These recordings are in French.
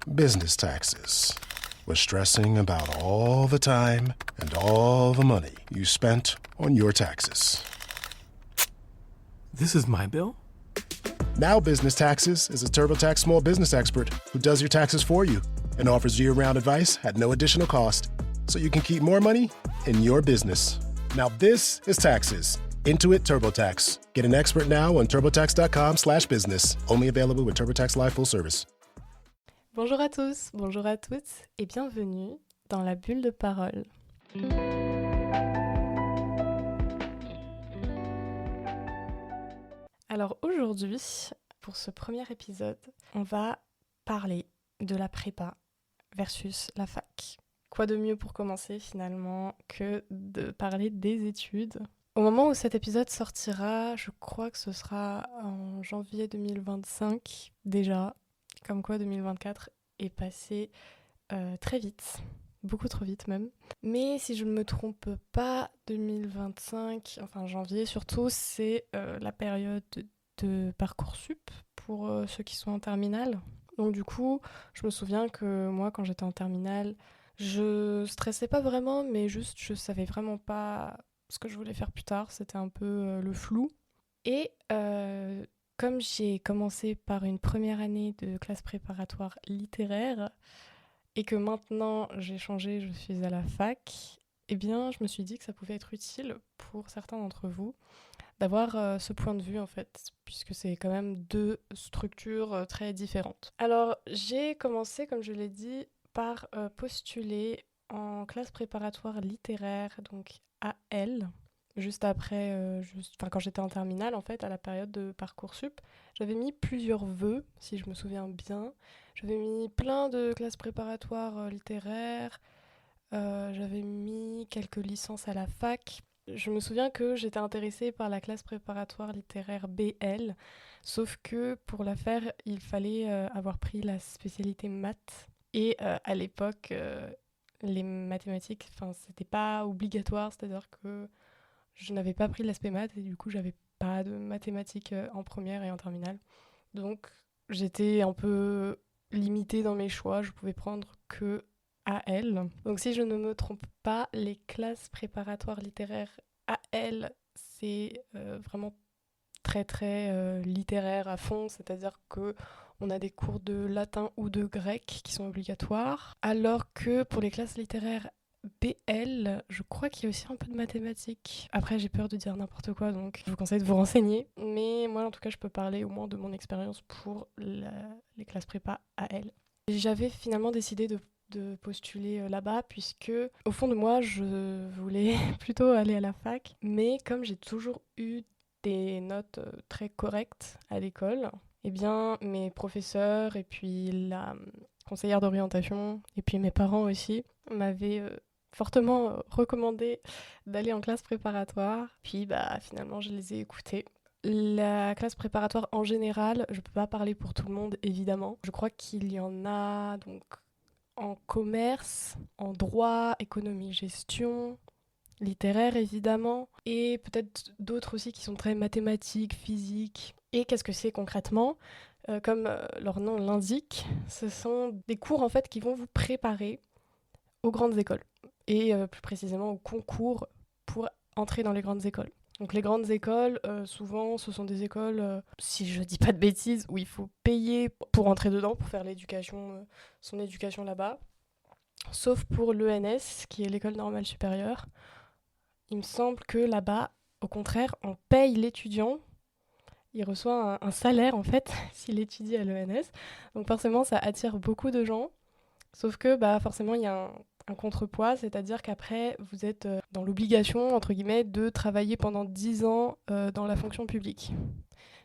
business taxes. We're stressing about all the time and all the money you spent on your taxes. This is my bill? Now Business Taxes is a TurboTax small business expert who does your taxes for you and offers year-round advice at no additional cost, so you can keep more money in your business. Now this is taxes. Intuit TurboTax. Get an expert now on turbotax.com/business. Only available with TurboTax Live Full Service. Bonjour à tous, bonjour à toutes et bienvenue dans la bulle de parole. Alors aujourd'hui, pour ce premier épisode, on va parler de la prépa versus la fac. Quoi de mieux pour commencer finalement que de parler des études ? Au moment où cet épisode sortira, je crois que ce sera en janvier 2025 déjà, comme quoi 2024 est passé très vite, beaucoup trop vite même. Mais si je ne me trompe pas, 2025, enfin janvier surtout, c'est la période de Parcoursup pour ceux qui sont en terminale. Donc du coup, je me souviens que moi quand j'étais en terminale, je stressais pas vraiment, mais juste je savais vraiment pas ce que je voulais faire plus tard, c'était un peu le flou. Et comme j'ai commencé par une première année de classe préparatoire littéraire et que maintenant j'ai changé, je suis à la fac, eh bien je me suis dit que ça pouvait être utile pour certains d'entre vous d'avoir ce point de vue en fait, puisque c'est quand même deux structures très différentes. Alors j'ai commencé, comme je l'ai dit, par postuler en classe préparatoire littéraire, donc AL, juste après, quand j'étais en terminale en fait, à la période de Parcoursup. J'avais mis plusieurs vœux, si je me souviens bien. J'avais mis plein de classes préparatoires littéraires, j'avais mis quelques licences à la fac. Je me souviens que j'étais intéressée par la classe préparatoire littéraire BL, sauf que pour la faire, il fallait avoir pris la spécialité maths. Et à l'époque, les mathématiques, c'était pas obligatoire, c'est-à-dire que je n'avais pas pris l'aspect maths et du coup, j'avais pas de mathématiques en première et en terminale. Donc, j'étais un peu limitée dans mes choix, je pouvais prendre que AL. Donc, si je ne me trompe pas, les classes préparatoires littéraires AL, c'est vraiment très très littéraire à fond, c'est-à-dire que on a des cours de latin ou de grec qui sont obligatoires, alors que pour les classes littéraires BL, je crois qu'il y a aussi un peu de mathématiques. Après, j'ai peur de dire n'importe quoi, donc je vous conseille de vous renseigner. Mais moi, en tout cas, je peux parler au moins de mon expérience pour les classes prépa AL. J'avais finalement décidé de postuler là-bas, puisque au fond de moi, je voulais plutôt aller à la fac. Mais comme j'ai toujours eu des notes très correctes à l'école, eh bien, mes professeurs et puis la conseillère d'orientation et puis mes parents aussi m'avaient fortement recommandé d'aller en classe préparatoire. Puis finalement, je les ai écoutés. La classe préparatoire en général, je peux pas parler pour tout le monde évidemment. Je crois qu'il y en a donc en commerce, en droit, économie, gestion, littéraire évidemment, et peut-être d'autres aussi qui sont très mathématiques, physiques. Et qu'est-ce que c'est concrètement ? Comme leur nom l'indique, ce sont des cours en fait qui vont vous préparer aux grandes écoles, et plus précisément au concours pour entrer dans les grandes écoles. Donc les grandes écoles, souvent ce sont des écoles, si je dis pas de bêtises, où il faut payer pour entrer dedans, pour faire son éducation là-bas. Sauf pour l'ENS, qui est l'école normale supérieure. Il me semble que là-bas, au contraire, on paye l'étudiant. Il reçoit un salaire, en fait, s'il étudie à l'ENS. Donc forcément, ça attire beaucoup de gens. Sauf que, forcément, il y a un contrepoids, c'est-à-dire qu'après, vous êtes dans l'obligation, entre guillemets, de travailler pendant 10 ans dans la fonction publique.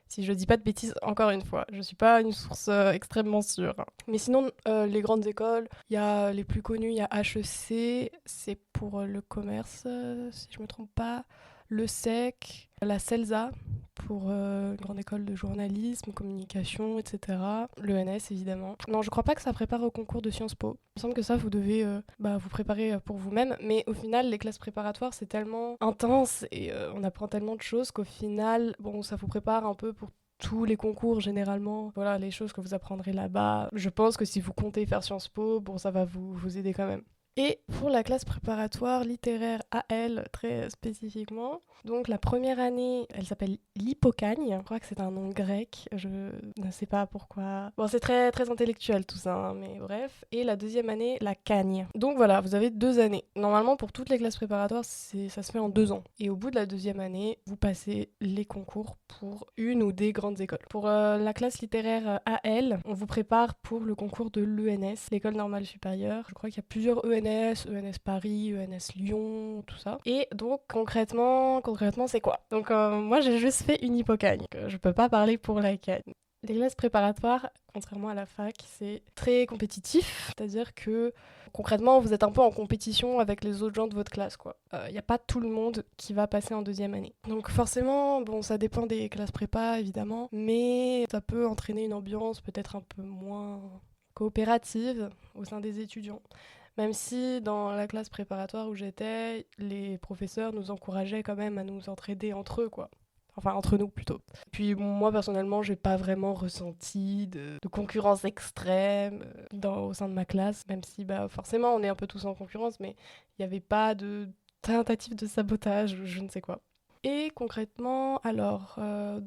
Si je dis pas de bêtises, encore une fois, je suis pas une source extrêmement sûre. Mais sinon, les grandes écoles, il y a les plus connues, il y a HEC, c'est pour le commerce, si je me trompe pas, le SEC, la CELSA, pour une grande école de journalisme, communication, etc. L'ENS, évidemment. Non, je crois pas que ça prépare au concours de Sciences Po. Il me semble que ça, vous devez vous préparer pour vous-même. Mais au final, les classes préparatoires, c'est tellement intense et on apprend tellement de choses qu'au final, ça vous prépare un peu pour tous les concours généralement. Voilà, les choses que vous apprendrez là-bas. Je pense que si vous comptez faire Sciences Po, bon, ça va vous aider quand même. Et pour la classe préparatoire littéraire AL, très spécifiquement, donc la première année, elle s'appelle l'Hippocagne. Je crois que c'est un nom grec, je ne sais pas pourquoi. Bon, c'est très, très intellectuel tout ça, hein, mais bref. Et la deuxième année, la Cagne. Donc voilà, vous avez 2 années. Normalement, pour toutes les classes préparatoires, ça se fait en 2 ans. Et au bout de la deuxième année, vous passez les concours pour une ou des grandes écoles. Pour la classe littéraire AL, on vous prépare pour le concours de l'ENS, l'École normale supérieure. Je crois qu'il y a plusieurs ENS Paris, ENS Lyon, tout ça. Et donc concrètement c'est quoi? Donc moi j'ai juste fait une Hippocagne, je peux pas parler pour la Cagne. Les classes préparatoires, contrairement à la fac, c'est très compétitif, c'est-à-dire que concrètement vous êtes un peu en compétition avec les autres gens de votre classe, quoi. Y a pas tout le monde qui va passer en deuxième année. Donc forcément, bon, ça dépend des classes prépa évidemment, mais ça peut entraîner une ambiance peut-être un peu moins coopérative au sein des étudiants. Même si dans la classe préparatoire où j'étais, les professeurs nous encourageaient quand même à nous entraider entre eux, quoi. Enfin, entre nous plutôt. Puis moi, personnellement, j'ai pas vraiment ressenti de concurrence extrême au sein de ma classe, même si forcément on est un peu tous en concurrence, mais il n'y avait pas de tentative de sabotage ou je ne sais quoi. Et concrètement, alors,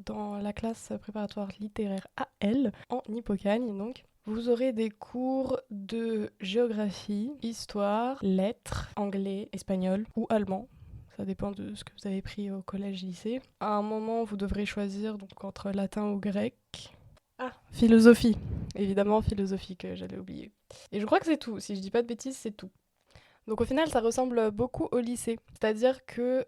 dans la classe préparatoire littéraire AL, en Hippocagne donc, vous aurez des cours de géographie, histoire, lettres, anglais, espagnol ou allemand. Ça dépend de ce que vous avez pris au collège-lycée. À un moment, vous devrez choisir donc entre latin ou grec. Ah, philosophie. Évidemment, philosophie que j'allais oublier. Et je crois que c'est tout. Si je dis pas de bêtises, c'est tout. Donc au final, ça ressemble beaucoup au lycée. C'est-à-dire que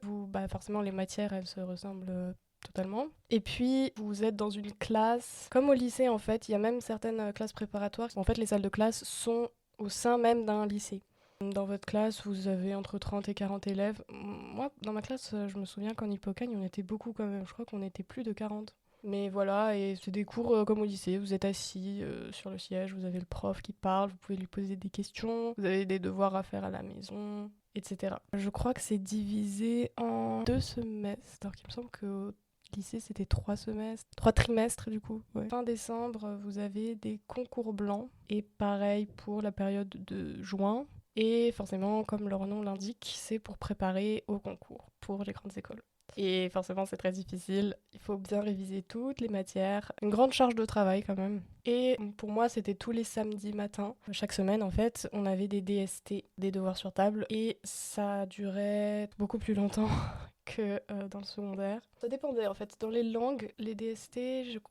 forcément, les matières, elles se ressemblent totalement. Et puis, vous êtes dans une classe. Comme au lycée, en fait, il y a même certaines classes préparatoires. En fait, les salles de classe sont au sein même d'un lycée. Dans votre classe, vous avez entre 30 et 40 élèves. Moi, dans ma classe, je me souviens qu'en Hippocagne, on était beaucoup quand même. Je crois qu'on était plus de 40. Mais voilà, et c'est des cours comme au lycée. Vous êtes assis sur le siège, vous avez le prof qui parle, vous pouvez lui poser des questions, vous avez des devoirs à faire à la maison, etc. Je crois que c'est divisé en 2 semestres. Alors qu'il me semble qu'au lycée, c'était 3 semestres, 3 trimestres du coup. Ouais. Fin décembre, vous avez des concours blancs. Et pareil pour la période de juin. Et forcément, comme leur nom l'indique, c'est pour préparer au concours pour les grandes écoles. Et forcément, c'est très difficile. Il faut bien réviser toutes les matières. Une grande charge de travail quand même. Et pour moi, c'était tous les samedis matins. Chaque semaine, en fait, on avait des DST, des devoirs sur table. Et ça durait beaucoup plus longtemps que dans le secondaire. Ça dépendait, en fait. Dans les langues, les DST,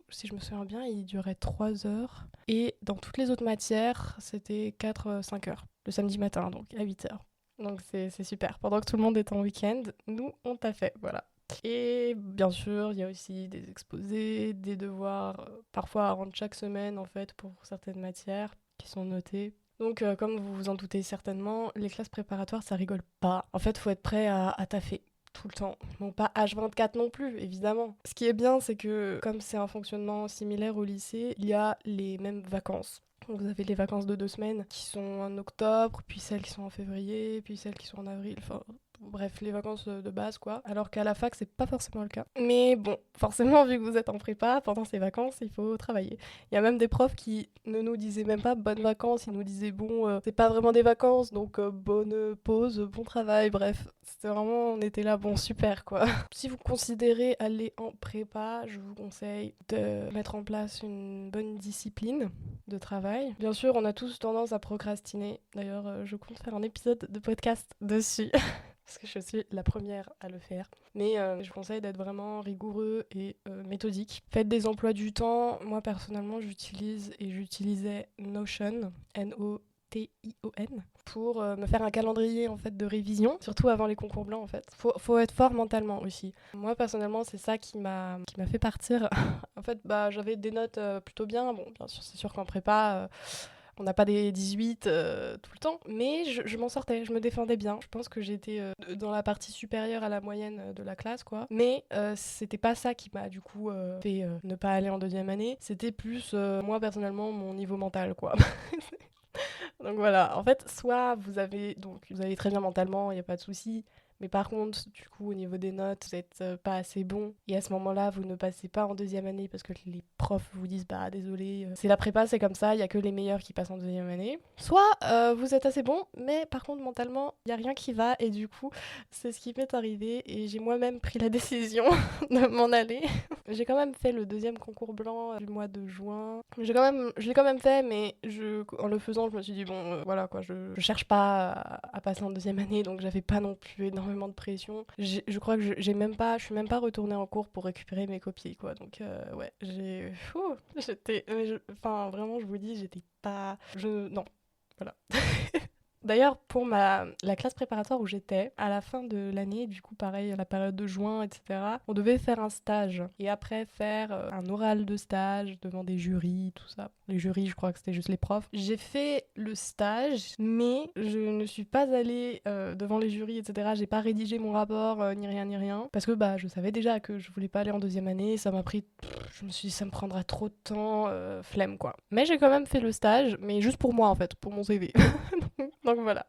si je me souviens bien, ils duraient 3 heures. Et dans toutes les autres matières, c'était 4-5 heures. Le samedi matin, donc à 8 heures. Donc c'est super. Pendant que tout le monde est en week-end, nous, on t'a fait, voilà. Et bien sûr, il y a aussi des exposés, des devoirs, parfois à rendre chaque semaine, en fait, pour certaines matières qui sont notées. Donc, comme vous vous en doutez certainement, les classes préparatoires, ça rigole pas. En fait, faut être prêt à taffer tout le temps. Bon, pas H24 non plus, évidemment. Ce qui est bien, c'est que, comme c'est un fonctionnement similaire au lycée, il y a les mêmes vacances. Vous avez les vacances de 2 semaines qui sont en octobre, puis celles qui sont en février, puis celles qui sont en avril, enfin bref, les vacances de base quoi. Alors qu'à la fac, c'est pas forcément le cas. Mais bon, forcément, vu que vous êtes en prépa, pendant ces vacances, il faut travailler. Il y a même des profs qui ne nous disaient même pas bonnes vacances, ils nous disaient bon, c'est pas vraiment des vacances, donc bonne pause, bon travail, bref. C'était vraiment, on était là, bon, super quoi. Si vous considérez aller en prépa, je vous conseille de mettre en place une bonne discipline de travail. Bien sûr, on a tous tendance à procrastiner. D'ailleurs, je compte faire un épisode de podcast dessus. Parce que je suis la première à le faire. Mais je conseille d'être vraiment rigoureux et méthodique. Faites des emplois du temps. Moi, personnellement, j'utilisais Notion, Notion, pour me faire un calendrier en fait de révision, surtout avant les concours blancs en fait. Faut être fort mentalement aussi. Moi personnellement, c'est ça qui m'a fait partir. En fait, j'avais des notes plutôt bien. Bon, bien sûr, c'est sûr qu'en prépa on n'a pas des 18 tout le temps, mais je m'en sortais, je me défendais bien. Je pense que j'étais dans la partie supérieure à la moyenne de la classe, quoi. Mais c'était pas ça qui m'a du coup fait ne pas aller en deuxième année. C'était plus, moi personnellement, mon niveau mental, quoi. Donc voilà, en fait, soit vous avez très bien mentalement, il n'y a pas de souci, Mais par contre, du coup, au niveau des notes, vous êtes pas assez bon. Et à ce moment-là, vous ne passez pas en deuxième année parce que les profs vous disent bah désolé, c'est la prépa, c'est comme ça, il y a que les meilleurs qui passent en deuxième année. Soit vous êtes assez bon, mais par contre mentalement, il y a rien qui va et du coup, c'est ce qui m'est arrivé et j'ai moi-même pris la décision de m'en aller. J'ai quand même fait le deuxième concours blanc du mois de juin. Je l'ai quand même fait, mais en le faisant, je me suis dit bon, voilà quoi, je cherche pas à passer en deuxième année, donc j'avais pas non plus énormément de pression. Je crois que je suis même pas retournée en cours pour récupérer mes copies quoi. Donc ouais, enfin vraiment, je vous dis, j'étais pas, non, voilà. D'ailleurs, pour la classe préparatoire où j'étais, à la fin de l'année, du coup, pareil, à la période de juin, etc., on devait faire un stage. Et après, faire un oral de stage devant des jurys, tout ça. Les jurys, je crois que c'était juste les profs. J'ai fait le stage, mais je ne suis pas allée devant les jurys, etc. J'ai pas rédigé mon rapport, ni rien. Parce que je savais déjà que je voulais pas aller en deuxième année. Ça m'a pris... Je me suis dit, ça me prendra trop de temps, flemme, quoi. Mais j'ai quand même fait le stage, mais juste pour moi, en fait, pour mon CV. Donc voilà.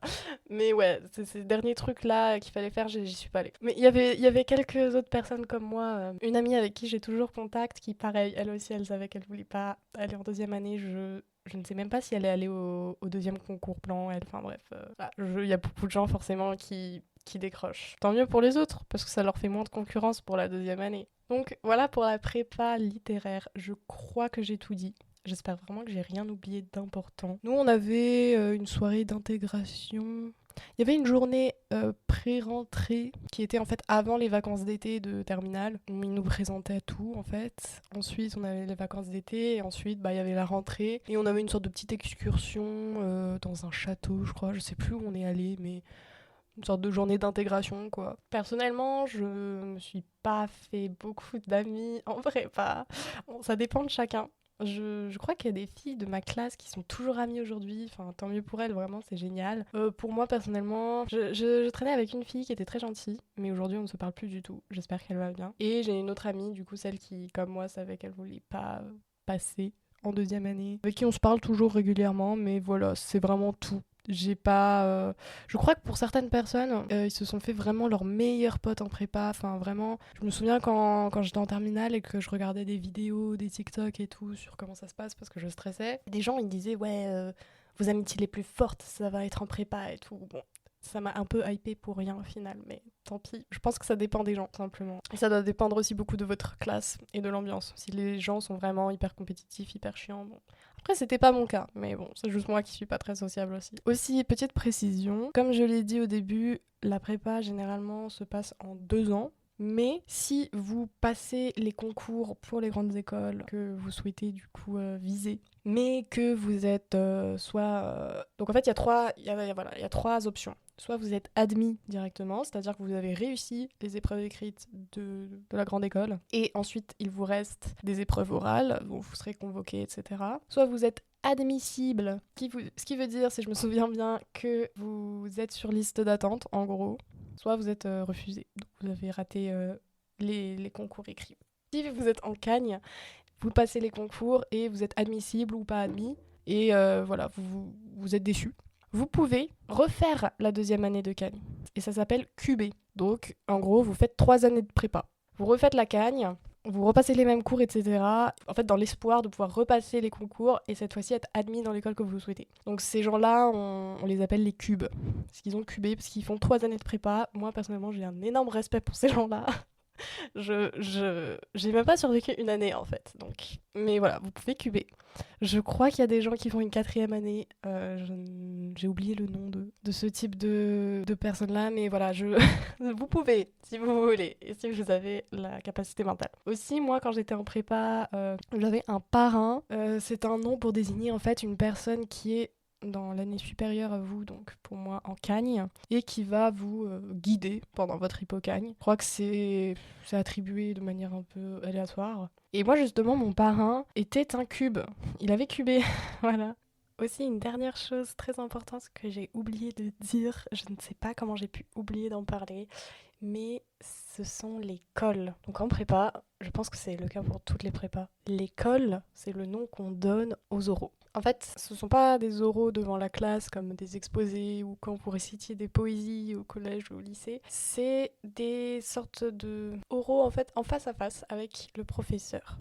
Mais ouais, c'est ces derniers trucs-là qu'il fallait faire, j'y suis pas allée. Mais il y avait quelques autres personnes comme moi. Une amie avec qui j'ai toujours contact, qui pareil, elle aussi, elle savait qu'elle voulait pas aller en deuxième année. Je ne sais même pas si elle est allée au deuxième concours blanc, elle. Enfin bref, il y a beaucoup de gens forcément qui décrochent. Tant mieux pour les autres, parce que ça leur fait moins de concurrence pour la deuxième année. Donc voilà pour la prépa littéraire. Je crois que j'ai tout dit. J'espère vraiment que j'ai rien oublié d'important. Nous, on avait une soirée d'intégration. Il y avait une journée pré-rentrée qui était en fait avant les vacances d'été de terminale. Où ils nous présentaient tout en fait. Ensuite, on avait les vacances d'été et ensuite, il y avait la rentrée. Et on avait une sorte de petite excursion dans un château, je crois. Je sais plus où on est allé, mais une sorte de journée d'intégration, quoi. Personnellement, je me suis pas fait beaucoup d'amis. En vrai, pas. Bon, ça dépend de chacun. Je crois qu'il y a des filles de ma classe qui sont toujours amies aujourd'hui. Enfin, tant mieux pour elles, vraiment, c'est génial. Pour moi, personnellement, je traînais avec une fille qui était très gentille, mais aujourd'hui, on ne se parle plus du tout. J'espère qu'elle va bien. Et j'ai une autre amie, du coup, celle qui, comme moi, savait qu'elle voulait pas passer en deuxième année, avec qui on se parle toujours régulièrement, mais voilà, c'est vraiment tout. J'ai pas. Je crois que pour certaines personnes, ils se sont fait vraiment leurs meilleurs potes en prépa. Enfin, vraiment. Je me souviens quand j'étais en terminale et que je regardais des vidéos, des TikTok et tout sur comment ça se passe parce que je stressais. Des gens, ils disaient, ouais, vos amitiés les plus fortes, ça va être en prépa et tout. Bon, ça m'a un peu hypé pour rien au final, mais tant pis. Je pense que ça dépend des gens, simplement. Et ça doit dépendre aussi beaucoup de votre classe et de l'ambiance. Si les gens sont vraiment hyper compétitifs, hyper chiants, bon. Après, c'était pas mon cas, mais bon, c'est juste moi qui suis pas très sociable aussi. Aussi, petite précision, comme je l'ai dit au début, la prépa, généralement, se passe en 2 ans. Mais si vous passez les concours pour les grandes écoles que vous souhaitez du coup viser, mais que vous êtes donc en fait, il y a trois options. Soit vous êtes admis directement, c'est-à-dire que vous avez réussi les épreuves écrites de la grande école, et ensuite il vous reste des épreuves orales, où vous serez convoqué, etc. Soit vous êtes admissible, ce qui veut dire, si je me souviens bien, que vous êtes sur liste d'attente, en gros. Soit vous êtes refusé, donc vous avez raté les concours écrits. Si vous êtes en Cagne, vous passez les concours et vous êtes admissible ou pas admis, et voilà, vous êtes déçu. Vous pouvez refaire la deuxième année de Cagne, et ça s'appelle QB. Donc, en gros, vous faites 3 années de prépa. Vous refaites la Cagne, vous repassez les mêmes cours, etc. En fait, dans l'espoir de pouvoir repasser les concours et cette fois-ci être admis dans l'école que vous souhaitez. Donc ces gens-là, on les appelle les cubes. Parce qu'ils ont cubé, parce qu'ils font 3 années de prépa. Moi, personnellement, j'ai un énorme respect pour ces gens-là. J'ai même pas survécu une année, en fait. Donc, mais voilà, vous pouvez cuber. Je crois qu'il y a des gens qui font une 4e année. J'ai oublié le nom de ce type de personnes-là, mais voilà, vous pouvez, si vous voulez, et si vous avez la capacité mentale. Aussi, moi, quand j'étais en prépa, j'avais un parrain. C'est un nom pour désigner, en fait, une personne qui est dans l'année supérieure à vous, donc pour moi en Cagne, et qui va vous guider pendant votre hypocagne. Je crois que c'est attribué de manière un peu aléatoire. Et moi justement, mon parrain était un cube. Il avait cubé, voilà. Aussi, une dernière chose très importante que j'ai oublié de dire, je ne sais pas comment j'ai pu oublier d'en parler, mais ce sont les cols. Donc en prépa, je pense que c'est le cas pour toutes les prépas. Les cols, c'est le nom qu'on donne aux oraux. En fait, ce ne sont pas des oraux devant la classe comme des exposés ou quand vous récitiez des poésies au collège ou au lycée. C'est des sortes de oraux en fait en face à face avec le professeur.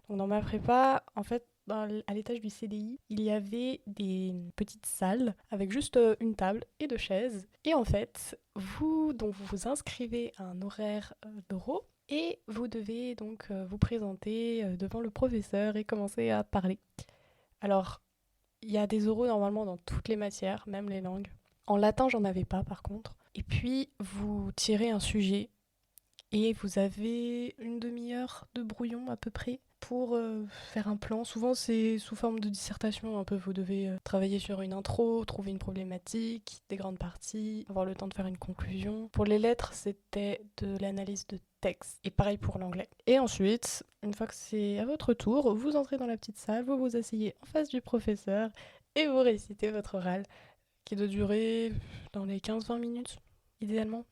Donc dans ma prépa, en fait, à l'étage du CDI, il y avait des petites salles avec juste une table et 2 chaises. Et en fait, vous vous inscrivez à un horaire d'oraux et vous devez donc vous présenter devant le professeur et commencer à parler. Alors, il y a des oraux normalement dans toutes les matières, même les langues. En latin, j'en avais pas par contre. Et puis, vous tirez un sujet et vous avez une demi-heure de brouillon à peu près pour faire un plan. Souvent, c'est sous forme de dissertation un peu. Vous devez travailler sur une intro, trouver une problématique, des grandes parties, avoir le temps de faire une conclusion. Pour les lettres, c'était de l'analyse de texte. Et pareil pour l'anglais. Et ensuite, une fois que c'est à votre tour, vous entrez dans la petite salle, vous vous asseyez en face du professeur et vous récitez votre oral qui doit durer dans les 15-20 minutes, idéalement.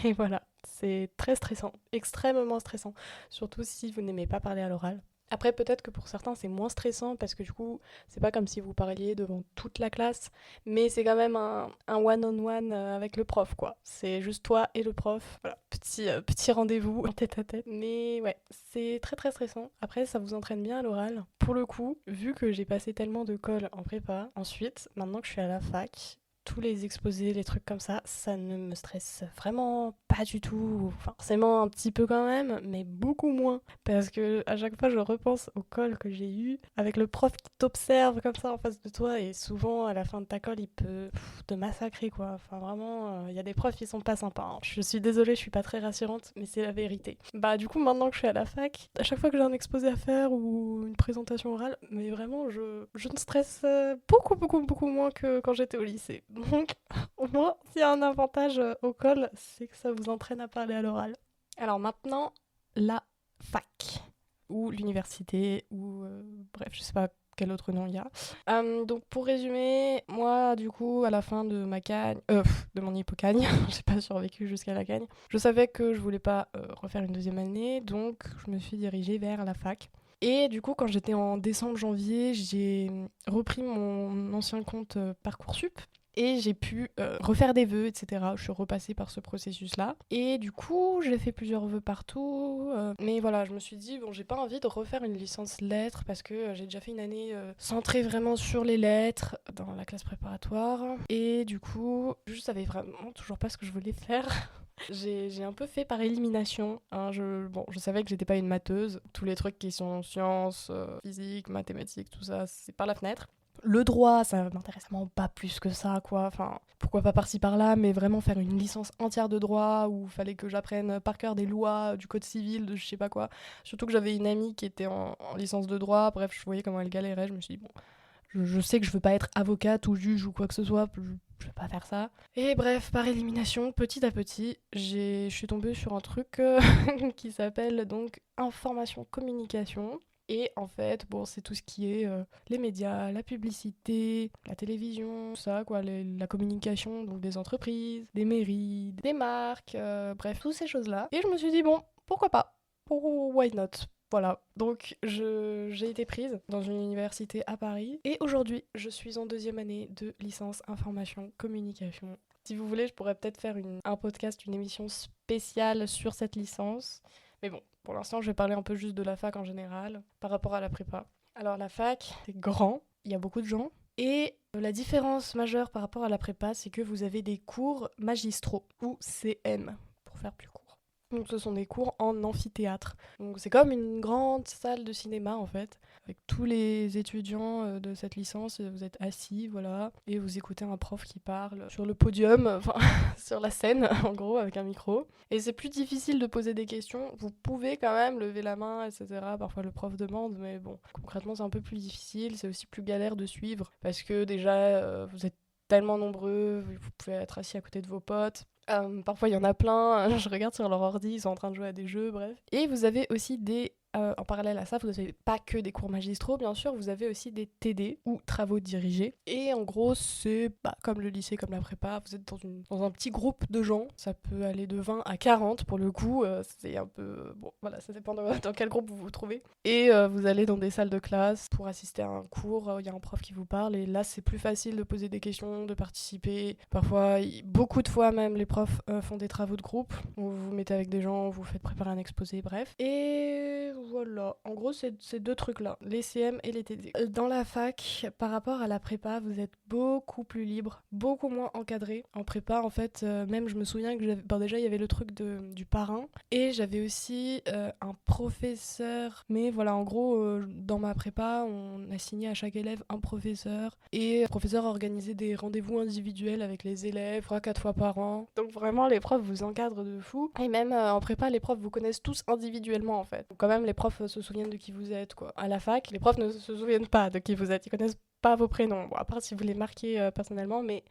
Et voilà, c'est très stressant, extrêmement stressant, surtout si vous n'aimez pas parler à l'oral. Après, peut-être que pour certains, c'est moins stressant parce que du coup, c'est pas comme si vous parliez devant toute la classe, mais c'est quand même un one-on-one avec le prof, quoi. C'est juste toi et le prof. Voilà, petit rendez-vous en tête-à-tête. Mais ouais, c'est très très stressant. Après, ça vous entraîne bien à l'oral. Pour le coup, vu que j'ai passé tellement de colle en prépa, ensuite, maintenant que je suis à la fac, tous les exposés, les trucs comme ça ne me stresse vraiment pas du tout. Enfin, forcément un petit peu quand même, mais beaucoup moins. Parce que à chaque fois, je repense au col que j'ai eu, avec le prof qui t'observe comme ça en face de toi, et souvent, à la fin de ta colle, il peut te massacrer, quoi. Enfin, vraiment, il y a des profs qui sont pas sympas, hein. Je suis désolée, je suis pas très rassurante, mais c'est la vérité. Bah, du coup, maintenant que je suis à la fac, à chaque fois que j'ai un exposé à faire ou une présentation orale, mais vraiment, je ne stresse beaucoup moins que quand j'étais au lycée. Donc, au moins, s'il y a un avantage au col, c'est que ça vous entraîne à parler à l'oral. Alors maintenant, la fac, ou l'université, ou bref, je sais pas quel autre nom il y a. Donc pour résumer, moi du coup, à la fin de ma cagne, de mon hypocagne, j'ai pas survécu jusqu'à la cagne, je savais que je voulais pas refaire une deuxième année, donc je me suis dirigée vers la fac. Et du coup, quand j'étais en décembre-janvier, j'ai repris mon ancien compte Parcoursup. Et j'ai pu refaire des vœux, etc. Je suis repassée par ce processus-là. Et du coup, j'ai fait plusieurs vœux partout. Mais voilà, je me suis dit, bon, j'ai pas envie de refaire une licence lettres parce que j'ai déjà fait une année centrée vraiment sur les lettres dans la classe préparatoire. Et du coup, je savais vraiment toujours pas ce que je voulais faire. J'ai un peu fait par élimination, hein. Je savais que j'étais pas une matheuse. Tous les trucs qui sont sciences, physique, mathématiques, tout ça, c'est par la fenêtre. Le droit, ça m'intéresse vraiment pas plus que ça, quoi. Enfin, pourquoi pas par-ci par-là, mais vraiment faire une licence entière de droit où il fallait que j'apprenne par cœur des lois, du code civil, de je sais pas quoi. Surtout que j'avais une amie qui était en licence de droit, bref, je voyais comment elle galérait, je me suis dit, bon, je sais que je veux pas être avocate ou juge ou quoi que ce soit, je veux pas faire ça. Et bref, par élimination, petit à petit, je suis tombée sur un truc qui s'appelle donc information communication. Et en fait, bon, c'est tout ce qui est les médias, la publicité, la télévision, tout ça, quoi, la communication, donc des entreprises, des mairies, des marques, bref, toutes ces choses-là. Et je me suis dit, bon, pourquoi pas? Why not? Voilà, donc j'ai été prise dans une université à Paris et aujourd'hui je suis en deuxième année de licence information communication. Si vous voulez, je pourrais peut-être faire un podcast, une émission spéciale sur cette licence. Mais bon, pour l'instant je vais parler un peu juste de la fac en général par rapport à la prépa. Alors la fac, c'est grand, il y a beaucoup de gens. Et la différence majeure par rapport à la prépa, c'est que vous avez des cours magistraux ou CM pour faire plus court. Donc ce sont des cours en amphithéâtre. Donc c'est comme une grande salle de cinéma en fait, avec tous les étudiants de cette licence. Vous êtes assis, voilà, et vous écoutez un prof qui parle sur le podium, enfin sur la scène en gros, avec un micro. Et c'est plus difficile de poser des questions. Vous pouvez quand même lever la main, etc. Parfois le prof demande, mais bon, concrètement c'est un peu plus difficile. C'est aussi plus galère de suivre, parce que déjà vous êtes tellement nombreux, vous pouvez être assis à côté de vos potes. Parfois il y en a plein, je regarde sur leur ordi, ils sont en train de jouer à des jeux, bref. Et vous avez aussi des en parallèle à ça, vous n'avez pas que des cours magistraux, bien sûr, vous avez aussi des TD ou travaux dirigés. Et en gros, c'est comme le lycée, comme la prépa, vous êtes dans un petit groupe de gens. Ça peut aller de 20 à 40 pour le coup. C'est un peu... Bon, voilà, ça dépend dans quel groupe vous vous trouvez. Et vous allez dans des salles de classe pour assister à un cours. Il y a un prof qui vous parle et là, c'est plus facile de poser des questions, de participer. Parfois, beaucoup de fois même, les profs font des travaux de groupe. Vous vous mettez avec des gens, vous faites préparer un exposé, bref. Et voilà, en gros, c'est ces deux trucs-là, les CM et les TD. Dans la fac, par rapport à la prépa, vous êtes beaucoup plus libre, beaucoup moins encadré. En prépa, en fait, même je me souviens que déjà, il y avait le truc du parrain. Et j'avais aussi un professeur. Mais voilà, en gros, dans ma prépa, on assignait à chaque élève un professeur. Et le professeur organisait des rendez-vous individuels avec les élèves, 3-4 fois par an. Donc vraiment, les profs vous encadrent de fou. Et même en prépa, les profs vous connaissent tous individuellement, en fait. Donc, quand même, les profs se souviennent de qui vous êtes, quoi. À la fac, les profs ne se souviennent pas de qui vous êtes. Ils connaissent pas vos prénoms. Bon, à part si vous les marquez personnellement, mais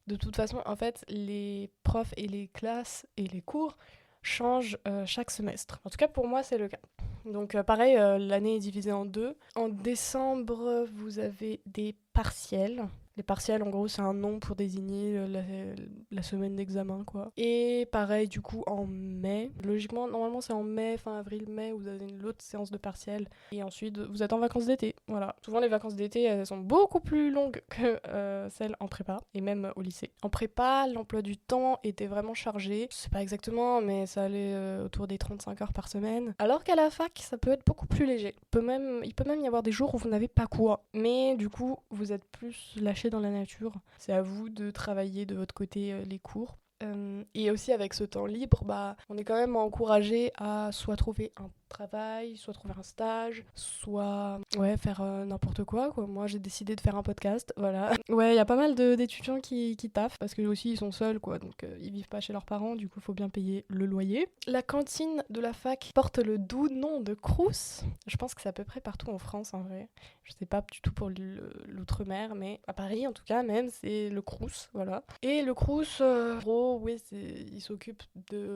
de toute façon, en fait, les profs et les classes et les cours changent chaque semestre. En tout cas, pour moi, c'est le cas. Donc pareil, l'année est divisée en deux. En décembre, vous avez des partiels. Les partiels, en gros, c'est un nom pour désigner la semaine d'examen, quoi. Et pareil, du coup, en mai. Logiquement, normalement, c'est en mai, fin avril-mai, vous avez une autre séance de partiels. Et ensuite, vous êtes en vacances d'été. Voilà. Souvent, les vacances d'été, elles sont beaucoup plus longues que celles en prépa, et même au lycée. En prépa, l'emploi du temps était vraiment chargé. Je sais pas exactement, mais ça allait autour des 35 heures par semaine. Alors qu'à la fac, ça peut être beaucoup plus léger. Il peut même y avoir des jours où vous n'avez pas cours. Mais du coup, vous êtes plus lâché dans la nature. C'est à vous de travailler de votre côté les cours. Et aussi avec ce temps libre, on est quand même encouragé à soit trouver un travail, soit trouver un stage, soit faire n'importe quoi. Moi, j'ai décidé de faire un podcast, voilà. Ouais, il y a pas mal d'étudiants qui taffent, parce que aussi ils sont seuls, quoi, donc ils vivent pas chez leurs parents, du coup, il faut bien payer le loyer. La cantine de la fac porte le doux nom de Crous. Je pense que c'est à peu près partout en France, en vrai. Je sais pas du tout pour l'outre-mer, mais à Paris, en tout cas, même, c'est le Crous, voilà. Et le Crous, il s'occupe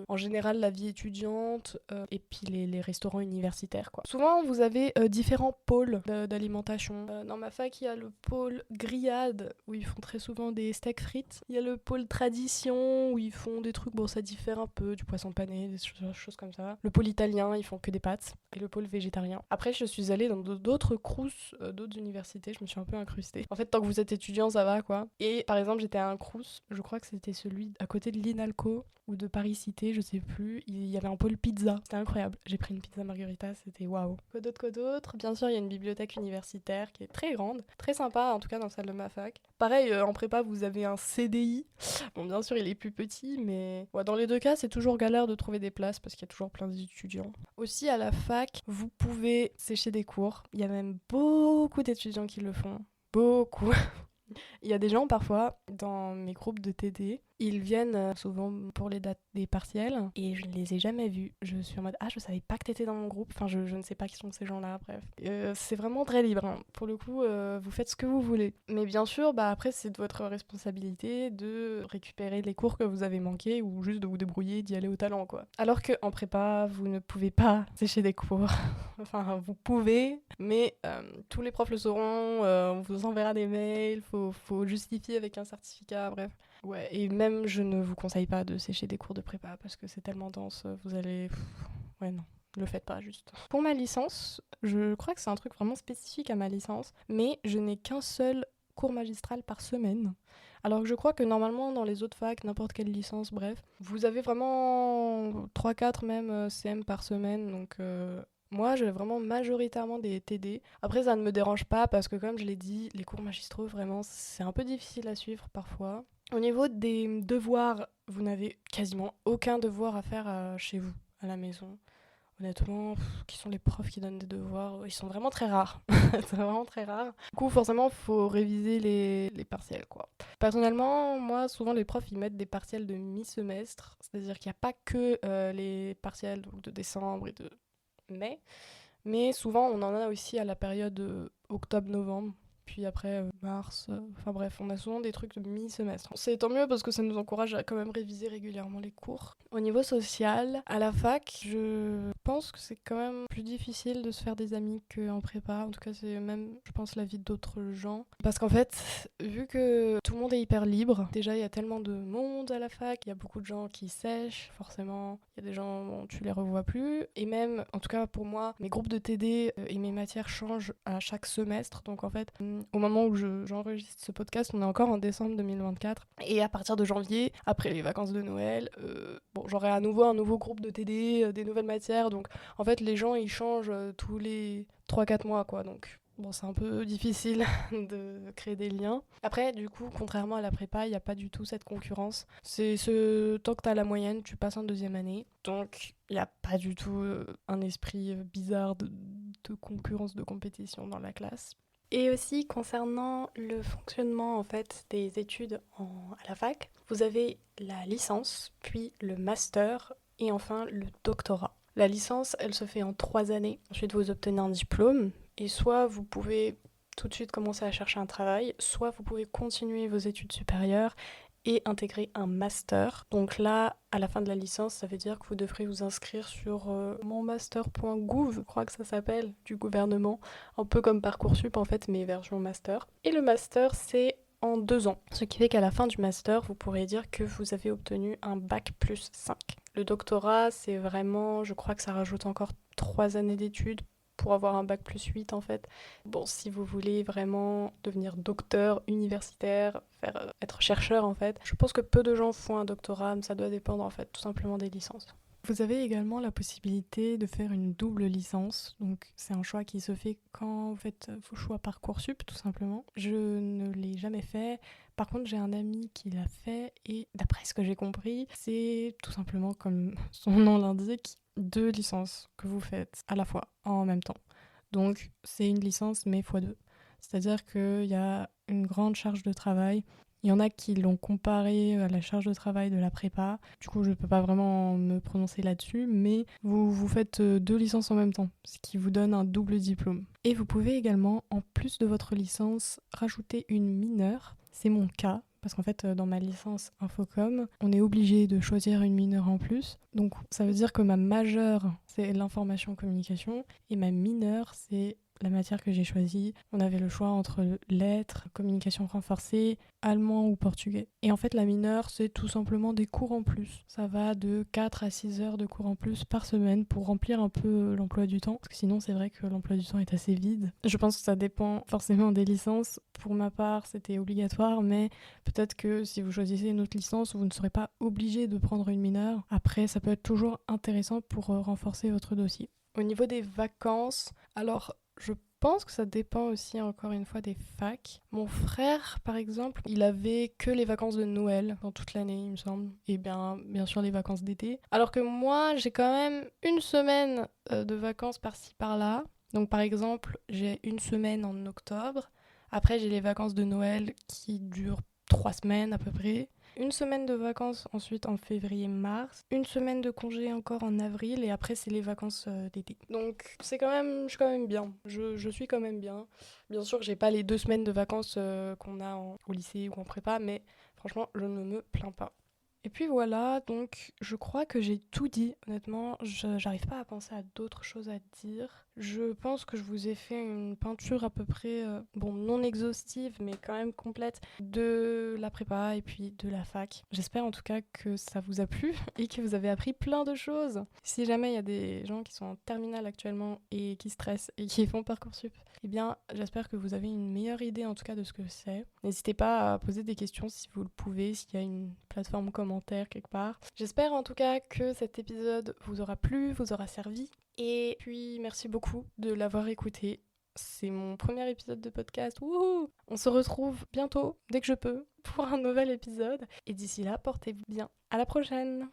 en général, la vie étudiante, et puis les restaurants universitaires, quoi. Souvent, vous avez différents pôles d'alimentation. Dans ma fac, il y a le pôle grillade, où ils font très souvent des steaks frites. Il y a le pôle tradition, où ils font des trucs, ça diffère un peu, du poisson pané, des choses comme ça. Le pôle italien, ils font que des pâtes. Et le pôle végétarien. Après, je suis allée dans d'autres crous, d'autres universités, je me suis un peu incrustée. En fait, tant que vous êtes étudiant, ça va, quoi. Et par exemple, j'étais à un crous, je crois que c'était celui à côté de l'Inalco, ou de Paris Cité, je sais plus, il y avait un pôle pizza. C'était incroyable. J'ai pris une pizza margarita, c'était waouh. Quoi d'autre? Bien sûr, il y a une bibliothèque universitaire qui est très grande, très sympa, en tout cas dans celle de ma fac. Pareil, en prépa, vous avez un CDI. Bon, bien sûr, il est plus petit, mais dans les deux cas, c'est toujours galère de trouver des places parce qu'il y a toujours plein d'étudiants. Aussi, à la fac, vous pouvez sécher des cours. Il y a même beaucoup d'étudiants qui le font. Beaucoup. Il y a des gens parfois dans mes groupes de TD, ils viennent souvent pour les dates des partiels et je ne les ai jamais vus. Je suis en mode je savais pas que t'étais dans mon groupe, enfin je ne sais pas qui sont ces gens-là, bref. C'est vraiment très libre, hein. Pour le coup, vous faites ce que vous voulez. Mais bien sûr, après c'est de votre responsabilité de récupérer les cours que vous avez manqués ou juste de vous débrouiller, d'y aller au talent, quoi. Alors qu'en prépa, vous ne pouvez pas sécher des cours. Enfin, vous pouvez, mais tous les profs le sauront, on vous enverra des mails, faut justifier avec un certificat, bref. Ouais, et même je ne vous conseille pas de sécher des cours de prépa parce que c'est tellement dense, vous allez... Ouais, non, ne le faites pas juste. Pour ma licence, je crois que c'est un truc vraiment spécifique à ma licence, mais je n'ai qu'un seul cours magistral par semaine. Alors que je crois que normalement dans les autres facs, n'importe quelle licence, bref, vous avez vraiment 3-4 même CM par semaine, donc... Moi, j'ai vraiment majoritairement des TD. Après, ça ne me dérange pas parce que, comme je l'ai dit, les cours magistraux, vraiment, c'est un peu difficile à suivre parfois. Au niveau des devoirs, vous n'avez quasiment aucun devoir à faire chez vous, à la maison. Honnêtement, qui sont les profs qui donnent des devoirs? Ils sont vraiment très rares. C'est vraiment très rare. Du coup, forcément, il faut réviser les partiels, quoi. Personnellement, moi, souvent, les profs, ils mettent des partiels de mi-semestre. C'est-à-dire qu'il n'y a pas que les partiels donc, de décembre et de mai, mais souvent on en a aussi à la période octobre-novembre. puis après mars, enfin bref, on a souvent des trucs de mi-semestre. C'est tant mieux parce que ça nous encourage à quand même réviser régulièrement les cours. Au niveau social, à la fac, je pense que c'est quand même plus difficile de se faire des amis qu'en prépa. En tout cas, c'est même, je pense, la vie d'autres gens. Parce qu'en fait, vu que tout le monde est hyper libre, déjà il y a tellement de monde à la fac, il y a beaucoup de gens qui sèchent, forcément. Il y a des gens, bon, tu les revois plus. Et même, en tout cas pour moi, mes groupes de TD et mes matières changent à chaque semestre. Donc en fait, au moment où j'enregistre ce podcast, on est encore en décembre 2024. Et à partir de janvier, après les vacances de Noël, j'aurai à nouveau un nouveau groupe de TD, des nouvelles matières. Donc en fait, les gens, ils changent tous les 3-4 mois, quoi. Donc bon, c'est un peu difficile de créer des liens. Après, du coup, contrairement à la prépa, il n'y a pas du tout cette concurrence. C'est tant que tu as la moyenne, tu passes en deuxième année. Donc, il n'y a pas du tout un esprit bizarre de concurrence, de compétition dans la classe. Et aussi, concernant le fonctionnement en fait, des études à la fac, vous avez la licence, puis le master et enfin le doctorat. La licence, elle se fait en 3 années. Ensuite, vous obtenez un diplôme. Et soit vous pouvez tout de suite commencer à chercher un travail, soit vous pouvez continuer vos études supérieures et intégrer un master. Donc là, à la fin de la licence, ça veut dire que vous devrez vous inscrire sur monmaster.gouv, je crois que ça s'appelle, du gouvernement, un peu comme Parcoursup en fait, mais version master. Et le master, c'est en 2 ans. Ce qui fait qu'à la fin du master, vous pourrez dire que vous avez obtenu un bac plus 5. Le doctorat, c'est vraiment, je crois que ça rajoute encore 3 années d'études pour avoir un bac plus 8 en fait. Bon, si vous voulez vraiment devenir docteur universitaire, être chercheur en fait, je pense que peu de gens font un doctorat, mais ça doit dépendre en fait tout simplement des licences. Vous avez également la possibilité de faire une double licence, donc c'est un choix qui se fait quand vous faites vos choix Parcoursup tout simplement. Je ne l'ai jamais fait, par contre j'ai un ami qui l'a fait et d'après ce que j'ai compris, c'est tout simplement comme son nom l'indique, 2 licences que vous faites à la fois, en même temps. Donc c'est une licence mais x2. C'est-à-dire qu'il y a une grande charge de travail. Il y en a qui l'ont comparé à la charge de travail de la prépa. Du coup, je ne peux pas vraiment me prononcer là-dessus, mais vous faites 2 licences en même temps, ce qui vous donne un double diplôme. Et vous pouvez également, en plus de votre licence, rajouter une mineure. C'est mon cas. Parce qu'en fait, dans ma licence Infocom, on est obligé de choisir une mineure en plus. Donc, ça veut dire que ma majeure, c'est l'information communication, et ma mineure, c'est la matière que j'ai choisie. On avait le choix entre lettres, communication renforcée, allemand ou portugais. Et en fait, la mineure, c'est tout simplement des cours en plus. Ça va de 4 à 6 heures de cours en plus par semaine pour remplir un peu l'emploi du temps. Parce que sinon, c'est vrai que l'emploi du temps est assez vide. Je pense que ça dépend forcément des licences. Pour ma part, c'était obligatoire, mais peut-être que si vous choisissez une autre licence, vous ne serez pas obligé de prendre une mineure. Après, ça peut être toujours intéressant pour renforcer votre dossier. Au niveau des vacances, alors je pense que ça dépend aussi encore une fois des facs. Mon frère, par exemple, il avait que les vacances de Noël dans toute l'année, il me semble. Et bien sûr les vacances d'été. Alors que moi, j'ai quand même une semaine de vacances par-ci par-là. Donc par exemple, j'ai une semaine en octobre. Après, j'ai les vacances de Noël qui durent 3 semaines à peu près. Une semaine de vacances ensuite en février-mars. Une semaine de congé encore en avril. Et après, c'est les vacances d'été. Donc, je suis quand même bien. Je suis quand même bien. Bien sûr, j'ai pas les 2 semaines de vacances qu'on a au lycée ou en prépa. Mais franchement, je ne me plains pas. Et puis voilà, donc je crois que j'ai tout dit, honnêtement, j'arrive pas à penser à d'autres choses à dire. Je pense que je vous ai fait une peinture à peu près, non exhaustive, mais quand même complète, de la prépa et puis de la fac. J'espère en tout cas que ça vous a plu et que vous avez appris plein de choses. Si jamais il y a des gens qui sont en terminale actuellement et qui stressent et qui font Parcoursup, eh bien j'espère que vous avez une meilleure idée en tout cas de ce que c'est. N'hésitez pas à poser des questions si vous le pouvez, s'il y a une plateforme commentaire quelque part. J'espère en tout cas que cet épisode vous aura plu, vous aura servi. Et puis merci beaucoup de l'avoir écouté. C'est mon premier épisode de podcast. Wouhou! On se retrouve bientôt, dès que je peux, pour un nouvel épisode. Et d'ici là, portez-vous bien. À la prochaine!